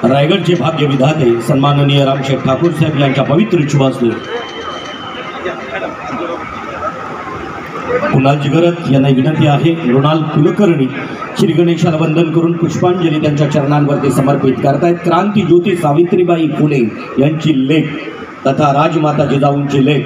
रायगडचे भाग्य विधाते सन्माननीय रामशेठ ठाकूर साहेब यांच्या पवित्र शुभास्ते कुणाल जिगरत यांना विनंती आहे मृणाल कुलकर्णी श्री गणेशाला वंदन करून पुष्पांजली त्यांच्या चरणांवरती समर्पित करतायत। क्रांती ज्योती सावित्रीबाई फुले यांची लेख तथा राजमाता जिजाऊंची लेख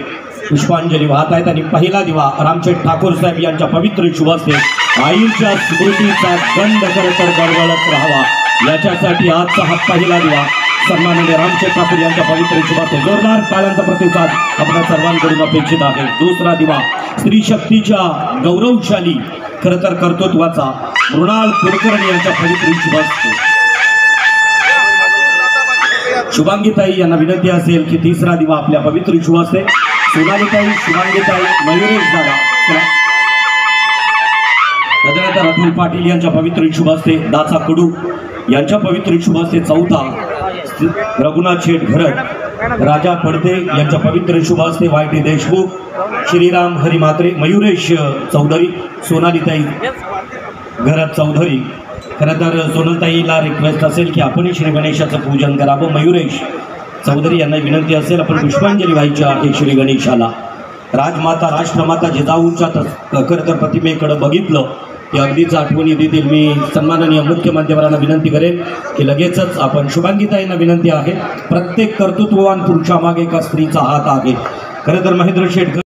पुष्पांजली वाहत आहेत आणि पहिला दिवा रामशेठ ठाकूर साहेब यांच्या पवित्र शुभास्ते आईच्या स्मृतीचा गंध खरतर गडगडत राहावा याच्यासाठी आजचा हा पहिला दिवा सन्माननीय रामशेठ ठाकूर यांच्या पवित्र शुभास्ते जोरदार टाळ्यांचा प्रतिसाद आपल्या सर्वांकडून अपेक्षित आहे। दुसरा दिवा स्त्री शक्तीच्या गौरवशाली खरतर कर्तृत्वाचा मृणाल कुलकर्णी यांच्या पवित्र शुभास्ते शुभांगीताई यांना विनंती असेल की तिसरा दिवा आपल्या पवित्र शुभास्ते सोनालीताई शुभांगीताई मयुरेश दादा त्यानंतर अतुल पाटील यांच्या पवित्र शुभास्ते दाचा कडू यांच्या पवित्र शुभास्ते चौथा रघुनाथ शेठ घरत राजा पडते यांच्या पवित्र शुभास्ते वायटी देशमुख श्रीराम हरी मात्रे मयुरेश चौधरी सोनालीताई घरत चौधरी। खरं तर सोनलताईला रिक्वेस्ट असेल की आपण श्री गणेशाचं पूजन करावं। मयुरेश चौधरी यांना विनंती असेल आपण पुष्पांजली व्हायची आहे श्री गणेशाला। राजमाता राष्ट्रमाता जिजाऊंच्या खरं तर प्रतिमेकडे बघितलं की अगदीच आठवणी देतील। मी सन्माननीय मुख्य मान्यवरांना विनंती करेन की लगेचच आपण शुभांगीताईंना विनंती आहे प्रत्येक कर्तृत्ववान पुरुषामागे एका स्त्रीचा हात आहे। खरं तर महेंद्र शेठ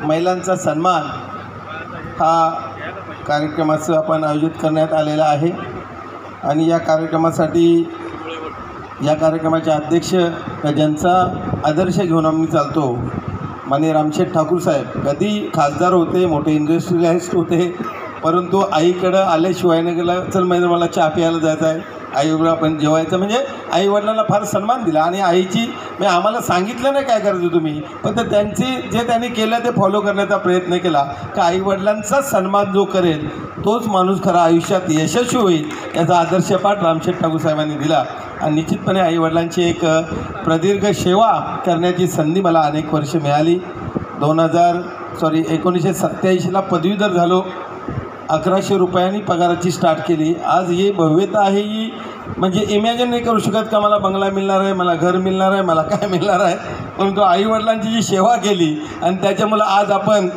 महिलांचा सन्मान हा कार्यक्रमाचं आपण आयोजित करण्यात आलेला आहे आणि या कार्यक्रमासाठी या कार्यक्रमाचे अध्यक्ष ज्यांचा आदर्श घेऊन आम्ही चालतो माननीय रामशेठ ठाकूर साहेब कधी खासदार होते, मोठे इंडस्ट्रियलिस्ट होते, परंतु आईकडं आल्याशिवाय नाही गेलं चल म्हणजे मला चहा प्यायला जायचं आहे आईवर आपण जेवायचं म्हणजे आईवडिलांना फार सन्मान दिला आणि आईची म्हणजे आम्हाला सांगितलं नाही काय करायचं तुम्ही पण तर त्यांची जे त्यांनी केलं ते फॉलो करण्याचा प्रयत्न केला की आईवडिलांचा सन्मान जो करेल तोच माणूस खरा आयुष्यात यशस्वी होईल याचा आदर्शपाठ रामशेठ ठाकूर साहेबांनी दिला आणि निश्चितपणे आईवडिलांची एक प्रदीर्घ सेवा करण्याची संधी मला अनेक वर्ष मिळाली। 1987ला पदवीधर झालो, 1100 रुपयांनी पगाराची स्टार्ट केली। आज ही भव्यता आहे ही म्हणजे इमॅजिन नाही करू शकत का मला बंगला मिळणार आहे, मला घर मिळणार आहे, मला काय मिळणार आहे, परंतु आईवडिलांची जी सेवा केली आणि त्याच्यामुळं आज आपण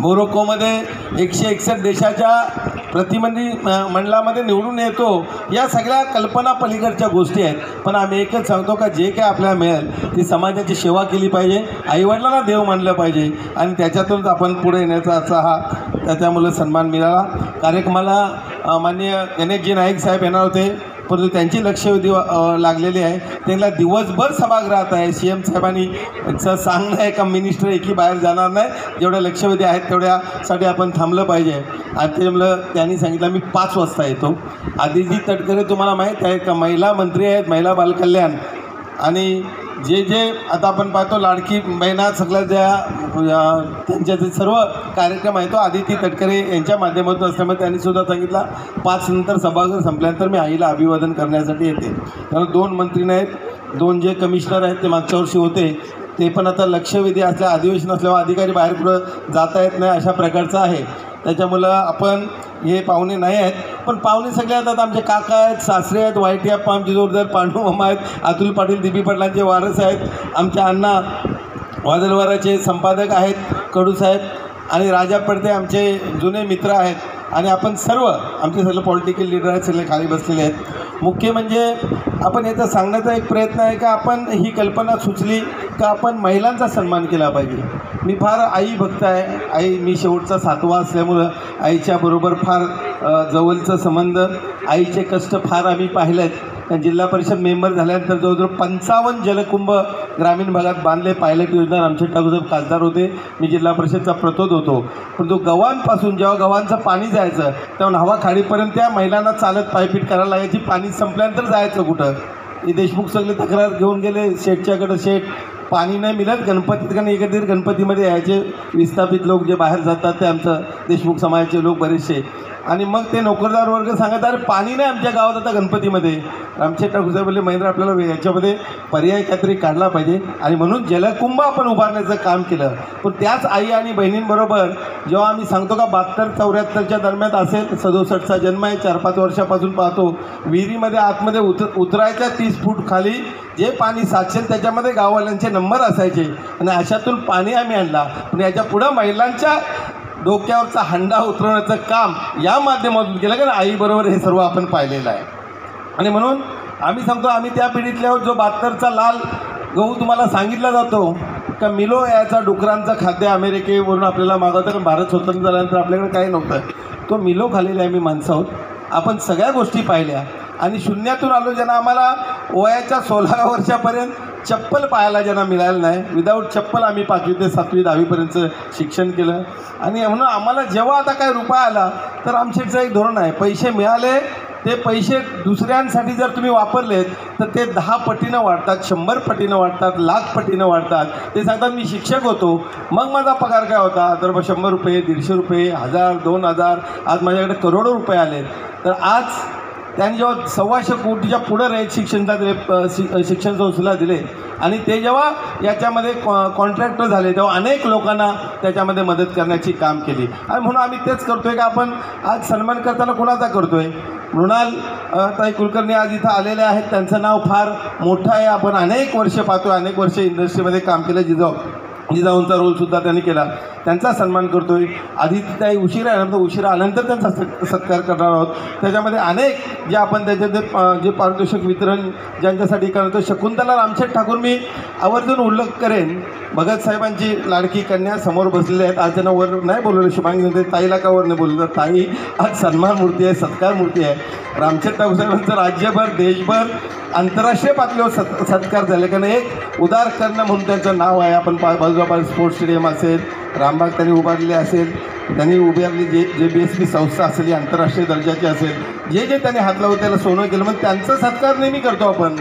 मोरोक्कोमध्ये 161 देशाच्या मंडळामध्ये निवडून येतो। या सगळ्या कल्पना पलीकडच्या गोष्टी आहेत, पण आम्ही एकच सांगतो का जे काय आपल्याला मिळेल ती समाजाची सेवा केली पाहिजे, आईवडिलांना देव मानलं पाहिजे आणि त्याच्यातूनच आपण पुढे येण्याचा असा हा त्याच्यामुळे सन्मान मिळाला। कार्यक्रमाला माननीय गणेशजी नाईक साहेब येणार होते, परंतु त्यांची लक्षवेधी लागलेली आहे. त्यांना दिवसभर सभागृहात आहे. CM साहेबांनी सांगणं आहे का मिनिस्टर एकही बाहेर जाणार नाही, जेवढ्या लक्षवेधी आहेत तेवढ्यासाठी आपण थांबलं पाहिजे. आणि त्यामुळं त्यांनी सांगितलं मी 5 वाजता येतो. आदिती तटकरे तुम्हाला माहीत आहे का, महिला मंत्री आहेत, महिला बालकल्याण. आणि जे आता आपण पाहतो लाडकी बहिणा सगळ्या त्यांच्या जे सर्व कार्यक्रम आहे तो आदिती तटकरे यांच्या माध्यमातून असल्यामुळे त्यांनीसुद्धा सांगितलं 5 नंतर सभागृह संपल्यानंतर मी आईला अभिवादन करण्यासाठी येते. कारण 2 मंत्री नाहीत, 2 जे कमिशनर आहेत ते मागच्या वर्षी होते, ते पण आता लक्षवेधी असल्या अधिवेशन असल्यावर अधिकारी बाहेर पुढं जाता येत नाही अशा प्रकारचं आहे. त्याच्यामुळं आपण हे पाहुणे नाही आहेत, पण पाहुणे सगळे आहेत. आमचे काका आहेत, सासरे आहेत, वायटी अप्पा आमचे जोरदार, पांडू मामा आहेत, अतुल पाटील दिपी पाटलांचे वारस आहेत, आमच्या अण्णा वादलवाराचे संपादक आहेत कडूसाहेब, आणि राजा पडते आमचे जुने मित्र आहेत. आणि आपण सर्व आमचे सगळे पॉलिटिकल लीडर आहेत, सगळे खाली बसलेले आहेत. मुख्य म्हणजे आपण याचा सांगण्याचा एक प्रयत्न आहे का आपण ही कल्पना सुचली का आपण महिलांचा सन्मान केला पाहिजे. मी फार आई भक्त आहे. मी शेवटचा 7वा असल्यामुळं आईच्याबरोबर फार जवळचं संबंध, आईचे कष्ट फार आम्ही पाहिले आहेत. जिल्हा परिषद मेंबर झाल्यानंतर जवळजवळ 55 जलकुंभ ग्रामीण भागात बांधले. पायलट योजना रामशेठ ठाकूर खासदार होते, मी जिल्हा परिषदचा प्रतोद होतो. परंतु गव्हांपासून जेव्हा गव्हांचं पाणी जायचं तेव्हा न्हावा खाडीपर्यंत त्या महिलांना चालत पायपीट करायला लागायची. पाणी संपल्यानंतर जायचं कुठं. हे देशमुख सगळे तक्रार घेऊन गेले शेठच्याकडं. शेठ पाणी नाही मिळत गणपतीत, कारण एकत्रित गणपतीमध्ये यायचे विस्थापित लोक जे बाहेर जातात ते आमचं देशमुख समाजाचे लोक बरेचसे. आणि मग ते नोकरदार वर्ग सांगत अरे पाणी नाही आमच्या गावात आता गणपतीमध्ये. रामशेठ ठाकूर साहेब बोलले महेंद्र आपल्याला याच्यामध्ये पर्याय काहीतरी काढला पाहिजे, आणि म्हणून जलकुंभ आपण उभारण्याचं काम केलं. पण त्याच आई आणि बहिणींबरोबर जेव्हा आम्ही सांगतो का 72-74च्या दरम्यान असेल, 67चा जन्म आहे, 4-5 वर्षापासून पाहतो विहिरीमध्ये आतमध्ये उतरायच्या 30 फूट खाली जे पाणी साचेल त्याच्यामध्ये गाववाल्यांचे नंबर असायचे, आणि अशातून पाणी आम्ही आणला. पण याच्या पुढं महिलांच्या डोक्यावरचा हंडा उतरवण्याचं काम या माध्यमातून केलं, कारण आईबरोबर हे सर्व आपण पाहिलेलं आहे. आणि म्हणून आम्ही सांगतो आम्ही त्या पिढीतल्या जो 72चा लाल गहू तुम्हाला सांगितला जातो का मिलो याचा डुकरांचं खाद्य अमेरिकेवरून आपल्याला मागवतं, कारण भारत स्वतंत्र झाल्यानंतर आपल्याकडे काही नव्हतं. तो मिलो खाल्लेला आम्ही माणसं आहोत. आपण सगळ्या गोष्टी पाहिल्या आणि शून्यातून आलो. ज्यांना आम्हाला वयाच्या 16 वर्षापर्यंत चप्पल पाहायला ज्यांना मिळालं नाही, विदाऊट चप्पल आम्ही 5वी ते 7वी 10वीपर्यंतचं शिक्षण केलं. आणि म्हणून आम्हाला जेव्हा आता काय रुपया आला तर आमच्याचं एक धोरण आहे, पैसे मिळाले ते पैसे दुसऱ्यांसाठी जर तुम्ही वापरलेत तर ते 10 पटीनं वाढतात, 100 पटीनं वाढतात, 1,00,000 पटीनं वाढतात. ते सांगतात मी शिक्षक होतो मग माझा पगार काय होता, तर 100 रुपये, 150 रुपये, 1000, 2000, आज माझ्याकडे करोडो रुपये आले. तर आज त्यांनी जेव्हा 125 कोटीच्या पुढं रयत शिक्षण संस्थेला दिले, आणि ते जेव्हा याच्यामध्ये कॉन्ट्रॅक्टर झाले तेव्हा अनेक लोकांना त्याच्यामध्ये मदत करण्याची काम केली. आणि म्हणून आम्ही तेच करतोय की आपण आज सन्मान करताना कोणाचा करतोय. मृणाल ताई कुलकर्णी आज इथं आलेले आहेत, त्यांचं नाव फार मोठं आहे. आपण अनेक वर्ष पाहतोय, अनेक वर्ष इंडस्ट्रीमध्ये काम केलं. जिजाऊंचा रोलसुद्धा त्यांनी केला, त्यांचा सन्मान करतोय. आदितीताई उशिरा आल्यानंतर त्यांचा सत्कार करणार आहोत. त्याच्यामध्ये अनेक जे आपण त्याच्यात जे पारितोषिक वितरण ज्यांच्यासाठी करतो, शकुंतला रामशेठ ठाकूर मी आवर्जून उल्लेख करेन. भगत साहेबांची लाडकी कन्या समोर बसलेले आहेत. आज त्यांना वर नाही बोलवलं, शुभांगी ताईला का वर नाही बोललं, ताई आज सन्मान मूर्ती आहे, सत्कार मूर्ती आहे. रामशेठ ठाकूर साहेबांचं राज्यभर देशभर आंतरराष्ट्रीय पातळीवर सत्कार झाले, कारण एक उदार करणं म्हणून त्यांचं नाव आहे. आपण बाजूला स्पोर्ट्स स्टेडियम असेल, रामबाग त्यांनी उभारले असेल, त्यांनी उभारली जे BSP संस्था असेल ही आंतरराष्ट्रीय दर्जाची असेल, जे त्यांनी हात लावून त्याला सोनं केलं, मग त्यांचा सत्कार नेहमी करतो आपण.